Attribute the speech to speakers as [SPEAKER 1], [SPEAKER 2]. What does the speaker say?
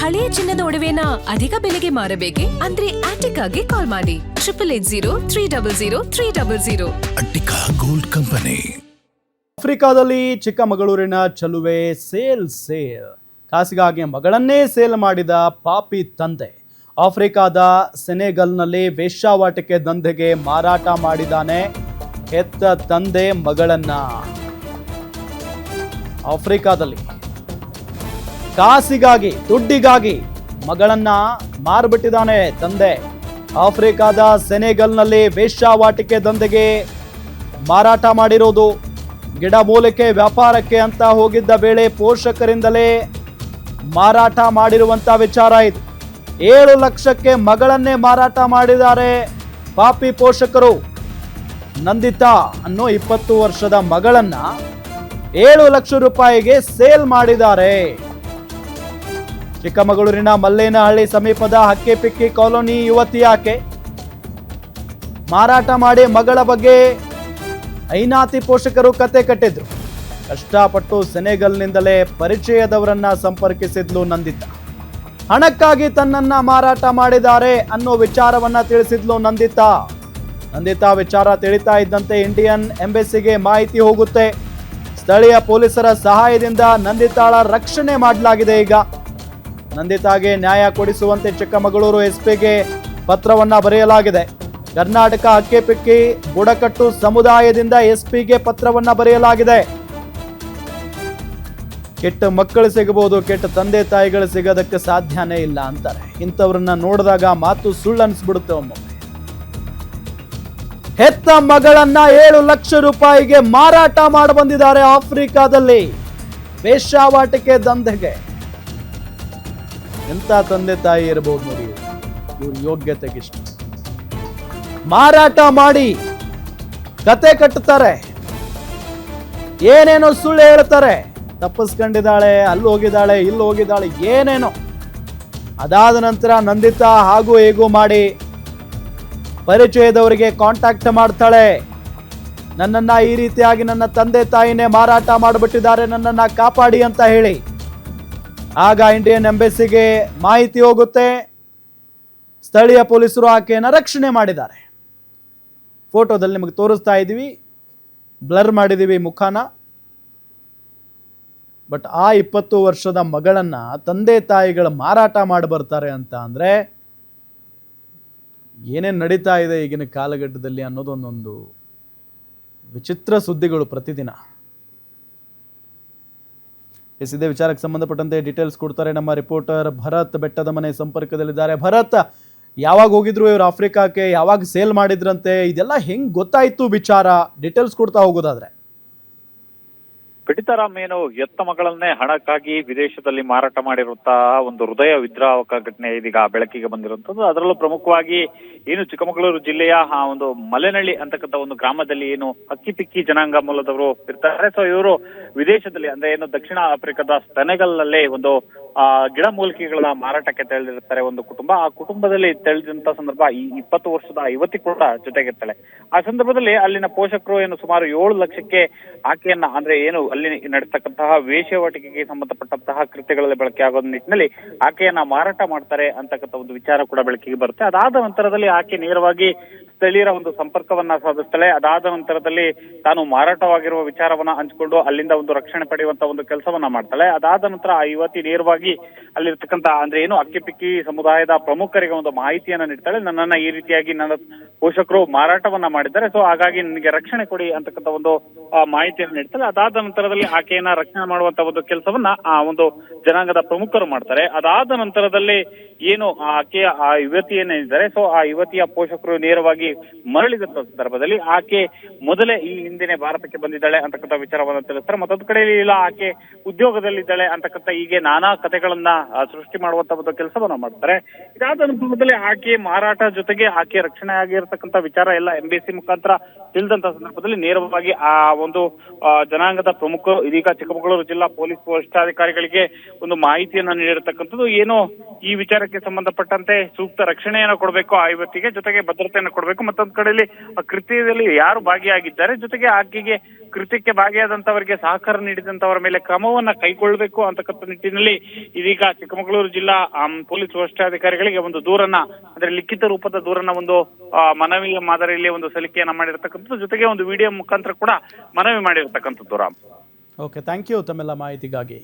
[SPEAKER 1] ಹಳೆಯ ಚಿನ್ನದ ಒಡವೆನ ಅಧಿಕ ಬೆಲೆಗೆ ಮಾರಬೇಕೆ ಅಂದ್ರೆ ಆಟಿಕಾಗೆ ಕಾಲ್ ಮಾಡಿ 880300
[SPEAKER 2] ಅಟ್ಟಿಕಾ ಗೋಲ್ಡ್ ಕಂಪನಿ.
[SPEAKER 3] ಆಫ್ರಿಕಾದಲ್ಲಿ ಚಿಕ್ಕಮಗಳೂರಿನ ಚಲುವೆ ಸೇಲ್ ಕಾಸಿಗಾಗಿ ಮಗಳನ್ನೇ ಸೇಲ್ ಮಾಡಿದ ಪಾಪಿ ತಂದೆ ಆಫ್ರಿಕಾದ ಸೆನೆಗಲ್ನಲ್ಲಿ ವೇಶ್ಯಾವಾಟಿಕೆ ದಂಧೆಗೆ ಮಾರಾಟ ಮಾಡಿದ್ದಾನೆ. ಹೆತ್ತ ತಂದೆ ಮಗಳನ್ನ ಆಫ್ರಿಕಾದಲ್ಲಿ ಕಾಸಿಗಾಗಿ ದುಡ್ಡಿಗಾಗಿ ಮಗಳನ್ನ ಮಾರ್ಬಿಟ್ಟಿದ್ದಾನೆ ತಂದೆ. ಆಫ್ರಿಕಾದ ಸೆನೆಗಲ್ನಲ್ಲಿ ವೇಶ್ಯಾವಾಟಿಕೆ ದಂಧೆಗೆ ಮಾರಾಟ ಮಾಡಿರೋದು. ಗಿಡಮೂಲಿಕೆ ವ್ಯಾಪಾರಕ್ಕೆ ಅಂತ ಹೋಗಿದ್ದ ವೇಳೆ ಪೋಷಕರಿಂದಲೇ ಮಾರಾಟ ಮಾಡಿರುವಂತ ವಿಚಾರ ಇದು. 7 ಲಕ್ಷಕ್ಕೆ ಮಗಳನ್ನೇ ಮಾರಾಟ ಮಾಡಿದ್ದಾರೆ ಪಾಪಿ ಪೋಷಕರು. ನಂದಿತಾ ಅನ್ನೋ 20 ವರ್ಷದ ಮಗಳನ್ನ 7 ಲಕ್ಷ ರೂಪಾಯಿಗೆ ಸೇಲ್ ಮಾಡಿದ್ದಾರೆ. ಚಿಕ್ಕಮಗಳೂರಿನ ಮಲ್ಲೇನಹಳ್ಳಿ ಸಮೀಪದ ಹಕ್ಕೆಪಿಕ್ಕಿ ಕಾಲೋನಿ ಯುವತಿ ಆಕೆ. ಮಾರಾಟ ಮಾಡಿ ಮಗಳ ಬಗ್ಗೆ ಐನಾತಿ ಪೋಷಕರು ಕತೆ ಕಟ್ಟಿದ್ರು. ಕಷ್ಟಪಟ್ಟು ಸೆನೆಗಲ್ನಿಂದಲೇ ಪರಿಚಯದವರನ್ನ ಸಂಪರ್ಕಿಸಿದ್ಲು ನಂದಿತಾ. ಹಣಕ್ಕಾಗಿ ತನ್ನನ್ನ ಮಾರಾಟ ಮಾಡಿದ್ದಾರೆ ಅನ್ನೋ ವಿಚಾರವನ್ನ ತಿಳಿಸಿದ್ಲು ನಂದಿತಾ ವಿಚಾರ ತಿಳಿತಾ ಇದ್ದಂತೆ ಇಂಡಿಯನ್ ಎಂಬಸಿಗೆ ಮಾಹಿತಿ ಹೋಗುತ್ತೆ. ಸ್ಥಳೀಯ ಪೊಲೀಸರ ಸಹಾಯದಿಂದ ನಂದಿತಾಳ ರಕ್ಷಣೆ ಮಾಡಲಾಗಿದೆ. ಈಗ ನಂದಿತಾಗೆ ನ್ಯಾಯ ಕೊಡಿಸುವಂತೆ ಚಿಕ್ಕಮಗಳೂರು ಎಸ್ಪಿಗೆ ಪತ್ರವನ್ನ ಬರೆಯಲಾಗಿದೆ. ಕರ್ನಾಟಕ ಹಕ್ಕೆಪಿಕ್ಕಿ ಬುಡಕಟ್ಟು ಸಮುದಾಯದಿಂದ ಎಸ್ಪಿಗೆ ಪತ್ರವನ್ನ ಬರೆಯಲಾಗಿದೆ. ಕೆಟ್ಟ ಮಕ್ಕಳು ಸಿಗಬಹುದು, ಕೆಟ್ಟ ತಂದೆ ತಾಯಿಗಳು ಸಿಗೋದಕ್ಕೆ ಸಾಧ್ಯನೇ ಇಲ್ಲ ಅಂತಾರೆ. ಇಂಥವ್ರನ್ನ ನೋಡಿದಾಗ ಮಾತು ಸುಳ್ಳು ಅನ್ಸ್ಬಿಡುತ್ತೆ. ಒಮ್ಮೊಮ್ಮೆ ಹೆತ್ತ ಮಗಳನ್ನ 7 ಲಕ್ಷ ರೂಪಾಯಿಗೆ ಮಾರಾಟ ಮಾಡಿ ಬಂದಿದ್ದಾರೆ ಆಫ್ರಿಕಾದಲ್ಲಿ ವೇಶ್ಯಾವಾಟಿಕೆ ದಂಧೆಗೆ. ಎಂತ ತಂದೆ ತಾಯಿ ಇರಬಹುದು ನೋಡಿ, ಇವ್ರ ಯೋಗ್ಯತೆಗಿಷ್ಟ ಮಾರಾಟ ಮಾಡಿ ಕತೆ ಕಟ್ಟುತ್ತಾರೆ, ಏನೇನೋ ಸುಳ್ಳು ಹೇಳ್ತಾರೆ. ತಪ್ಪಿಸ್ಕೊಂಡಿದ್ದಾಳೆ, ಅಲ್ಲಿ ಹೋಗಿದ್ದಾಳೆ, ಇಲ್ಲಿ ಹೋಗಿದ್ದಾಳೆ, ಏನೇನೋ. ಅದಾದ ನಂತರ ನಂದಿತಾ ಹಾಗೂ ಹೇಗೂ ಮಾಡಿ ಪರಿಚಯದವರಿಗೆ ಕಾಂಟ್ಯಾಕ್ಟ್ ಮಾಡ್ತಾಳೆ. ನನ್ನನ್ನ ಈ ರೀತಿಯಾಗಿ ನನ್ನ ತಂದೆ ತಾಯಿನೇ ಮಾರಾಟ ಮಾಡಿಬಿಟ್ಟಿದ್ದಾರೆ, ನನ್ನನ್ನ ಕಾಪಾಡಿ ಅಂತ ಹೇಳಿ. ಆಗ ಇಂಡಿಯನ್ ಎಂಬಸಿಗೆ ಮಾಹಿತಿ ಹೋಗುತ್ತೆ. ಸ್ಥಳೀಯ ಪೊಲೀಸರು ಆಕೆಯನ್ನು ರಕ್ಷಣೆ ಮಾಡಿದ್ದಾರೆ. ಫೋಟೋದಲ್ಲಿ ನಿಮಗೆ ತೋರಿಸ್ತಾ ಇದ್ದೀವಿ, ಬ್ಲರ್ ಮಾಡಿದ್ದೀವಿ ಮುಖಾನ. ಬಟ್ ಆ 20 ವರ್ಷದ ಮಗಳನ್ನ ತಂದೆ ತಾಯಿಗಳ ಮಾರಾಟ ಮಾಡಿ ಬರ್ತಾರೆ ಅಂತ ಅಂದ್ರೆ ಏನೇನು ನಡೀತಾ ಇದೆ ಈಗಿನ ಕಾಲಘಟ್ಟದಲ್ಲಿ ಅನ್ನೋದೊಂದೊಂದು ವಿಚಿತ್ರ ಸುದ್ದಿಗಳು ಪ್ರತಿದಿನ. ಇದೇ ವಿಚಾರಕ್ಕೆ ಸಂಬಂಧಪಟ್ಟಂತೆ ಡೀಟೇಲ್ಸ್ ಕೊಡ್ತಾರೆ ನಮ್ಮ ರಿಪೋರ್ಟರ್ ಭರತ್. ಬೆಟ್ಟದ ಮನೆ ಸಂಪರ್ಕದಲ್ಲಿದ್ದಾರೆ. ಭರತ್, ಯಾವಾಗ ಹೋಗಿದ್ರು ಇವರು ಆಫ್ರಿಕಾಕ್ಕೆ, ಯಾವಾಗ ಸೇಲ್ ಮಾಡಿದ್ರಂತೆ, ಇದೆಲ್ಲ ಹೆಂಗ್ ಗೊತ್ತಾಯ್ತು ವಿಚಾರ? ಡೀಟೇಲ್ಸ್ ಕೊಡ್ತಾ ಹೋಗೋದಾದ್ರೆ.
[SPEAKER 4] ಪೀಡಿತರಾಮ್ ಏನು ಎತ್ತ ಮಗಳನ್ನೇ ಹಣಕ್ಕಾಗಿ ವಿದೇಶದಲ್ಲಿ ಮಾರಾಟ ಮಾಡಿರುವಂತಹ ಒಂದು ಹೃದಯ ವಿದ್ರಾವಕ ಘಟನೆ ಇದೀಗ ಬೆಳಕಿಗೆ ಬಂದಿರುವಂತದ್ದು. ಅದರಲ್ಲೂ ಪ್ರಮುಖವಾಗಿ ಏನು ಚಿಕ್ಕಮಗಳೂರು ಜಿಲ್ಲೆಯ ಒಂದು ಮಲೆನಳ್ಳಿ ಅಂತಕ್ಕಂಥ ಒಂದು ಗ್ರಾಮದಲ್ಲಿ ಏನು ಹಕ್ಕಿಪಿಕ್ಕಿ ಜನಾಂಗ ಮೂಲದವರು ಇರ್ತಾರೆ. ಸೊ ಇವರು ವಿದೇಶದಲ್ಲಿ ಅಂದ್ರೆ ಏನು ದಕ್ಷಿಣ ಆಫ್ರಿಕಾದ ಸೆನೆಗಲ್ನಲ್ಲೇ ಒಂದು ಗಿಡಮೂಲಿಕೆಗಳನ್ನ ಮಾರಾಟಕ್ಕೆ ತೆಳೆದಿರ್ತಾರೆ ಒಂದು ಕುಟುಂಬ. ಆ ಕುಟುಂಬದಲ್ಲಿ ತೆಳೆದಂತ ಸಂದರ್ಭ ಈ 20 ವರ್ಷದ ಯುವತಿ ಕೂಡ ಜೊತೆಗಿರ್ತಾಳೆ. ಆ ಸಂದರ್ಭದಲ್ಲಿ ಅಲ್ಲಿನ ಪೋಷಕರು ಏನು ಸುಮಾರು 7 ಲಕ್ಷಕ್ಕೆ ಆಕೆಯನ್ನ ಅಂದ್ರೆ ಏನು ಅಲ್ಲಿ ನಡೆಸ್ತಕ್ಕಂತಹ ವೇಶ್ಯಾವಾಟಿಕೆಗೆ ಸಂಬಂಧಪಟ್ಟಂತಹ ಕೃತ್ಯಗಳಲ್ಲಿ ಬಳಕೆ ಆಗೋದ್ ನಿಟ್ಟಿನಲ್ಲಿ ಆಕೆಯನ್ನ ಮಾರಾಟ ಮಾಡ್ತಾರೆ ಅಂತಕ್ಕಂಥ ಒಂದು ವಿಚಾರ ಕೂಡ ಬೆಳಕಿಗೆ ಬರುತ್ತೆ. ಅದಾದ ನಂತರದಲ್ಲಿ ಆಕೆ ನೇರವಾಗಿ ಸ್ಥಳೀಯರ ಒಂದು ಸಂಪರ್ಕವನ್ನ ಸಾಧಿಸ್ತಾಳೆ. ಅದಾದ ನಂತರದಲ್ಲಿ ತಾನು ಮಾರಾಟವಾಗಿರುವ ವಿಚಾರವನ್ನ ಹಂಚಿಕೊಂಡು ಅಲ್ಲಿಂದ ಒಂದು ರಕ್ಷಣೆ ಪಡೆಯುವಂತ ಒಂದು ಕೆಲಸವನ್ನ ಮಾಡ್ತಾಳೆ. ಅದಾದ ನಂತರ ಆ ಯುವತಿ ನೇರವಾಗಿ ಅಲ್ಲಿರ್ತಕ್ಕಂಥ ಅಂದ್ರೆ ಏನು ಅಕ್ಕಿಪಿಕ್ಕಿ ಸಮುದಾಯದ ಪ್ರಮುಖರಿಗೆ ಒಂದು ಮಾಹಿತಿಯನ್ನ ನೀಡ್ತಾಳೆ. ನನ್ನನ್ನ ಈ ರೀತಿಯಾಗಿ ನನ್ನ ಪೋಷಕರು ಮಾರಾಟವನ್ನ ಮಾಡಿದ್ದಾರೆ, ಸೊ ಹಾಗಾಗಿ ನನಗೆ ರಕ್ಷಣೆ ಕೊಡಿ ಅಂತಕ್ಕಂಥ ಒಂದು ಮಾಹಿತಿಯನ್ನು ನೀಡ್ತಾಳೆ. ಅದಾದ ನಂತರದಲ್ಲಿ ಆಕೆಯನ್ನ ರಕ್ಷಣೆ ಮಾಡುವಂತ ಒಂದು ಕೆಲಸವನ್ನ ಆ ಒಂದು ಜನಾಂಗದ ಪ್ರಮುಖರು ಮಾಡ್ತಾರೆ. ಅದಾದ ನಂತರದಲ್ಲಿ ಏನು ಆಕೆಯ ಆ ಯುವತಿ ಏನಿದ್ದಾರೆ, ಸೊ ಆ ಯುವತಿಯ ಪೋಷಕರು ನೇರವಾಗಿ ಮರಳಿದಂತ ಸಂದರ್ಭದಲ್ಲಿ ಆಕೆ ಮೊದಲೇ ಈ ಹಿಂದಿನ ಭಾರತಕ್ಕೆ ಬಂದಿದ್ದಾಳೆ ಅಂತಕ್ಕಂಥ ವಿಚಾರವನ್ನ ತಿಳಿಸ್ತಾರೆ. ಮತ್ತೊಂದು ಕಡೆಯಲ್ಲಿ ಇಲ್ಲ ಆಕೆ ಉದ್ಯೋಗದಲ್ಲಿದ್ದಾಳೆ ಅಂತಕ್ಕಂಥ ಹೀಗೆ ನಾನಾ ಕಥೆಗಳನ್ನ ಸೃಷ್ಟಿ ಮಾಡುವಂತ ಒಂದು ಕೆಲಸವನ್ನ ಮಾಡ್ತಾರೆ. ಇದಾದ ನಂತರದಲ್ಲಿ ಆಕೆ ಮಾರಾಟ ಜೊತೆಗೆ ಆಕೆ ರಕ್ಷಣೆ ಆಗಿರತಕ್ಕಂಥ ವಿಚಾರ ಎಲ್ಲ ಎಂಬಸಿ ಮುಖಾಂತರ ತಿಳಿದಂತ ಸಂದರ್ಭದಲ್ಲಿ ನೇರವಾಗಿ ಆ ಒಂದು ಜನಾಂಗದ ಪ್ರಮುಖರು ಇದೀಗ ಚಿಕ್ಕಮಗಳೂರು ಜಿಲ್ಲಾ ಪೊಲೀಸ್ ವರಿಷ್ಠಾಧಿಕಾರಿಗಳಿಗೆ ಒಂದು ಮಾಹಿತಿಯನ್ನ ನೀಡಿರತಕ್ಕಂಥದ್ದು. ಏನು ಈ ವಿಚಾರಕ್ಕೆ ಸಂಬಂಧಪಟ್ಟಂತೆ ಸೂಕ್ತ ರಕ್ಷಣೆಯನ್ನು ಕೊಡಬೇಕು ಆ ಯುವತಿಗೆ, ಜೊತೆಗೆ ಭದ್ರತೆಯನ್ನು ಕೊಡಬೇಕು, ಮಾಡಬೇಕು. ಮತ್ತೊಂದು ಕಡೆಯಲ್ಲಿ ಆ ಕೃತ್ಯದಲ್ಲಿ ಯಾರು ಭಾಗಿಯಾಗಿದ್ದಾರೆ, ಜೊತೆಗೆ ಆಕೆಗೆ ಕೃತ್ಯಕ್ಕೆ ಭಾಗಿಯಾದಂತವರಿಗೆ ಸಹಕಾರ ನೀಡಿದಂತವರ ಮೇಲೆ ಕ್ರಮವನ್ನ ಕೈಗೊಳ್ಳಬೇಕು ಅಂತಕ್ಕಂಥ ನಿಟ್ಟಿನಲ್ಲಿ ಇದೀಗ ಚಿಕ್ಕಮಗಳೂರು ಜಿಲ್ಲಾ ಪೊಲೀಸ್ ವರಿಷ್ಠಾಧಿಕಾರಿಗಳಿಗೆ ಒಂದು ದೂರನ್ನ, ಅಂದ್ರೆ ಲಿಖಿತ ರೂಪದ ದೂರನ್ನ, ಒಂದು ಮನವಿಯ ಮಾದರಿಯಲ್ಲಿ ಒಂದು ಸಲ್ಲಿಕೆಯನ್ನ ಮಾಡಿರ್ತಕ್ಕಂಥದ್ದು, ಜೊತೆಗೆ ಒಂದು ವಿಡಿಯೋ ಮುಖಾಂತರ ಕೂಡ ಮನವಿ ಮಾಡಿರ್ತಕ್ಕಂಥದ್ದು. ರಾಮ್,
[SPEAKER 3] ಓಕೆ, ಥ್ಯಾಂಕ್ ಯು ತಮ್ಮೆಲ್ಲ ಮಾಹಿತಿಗಾಗಿ.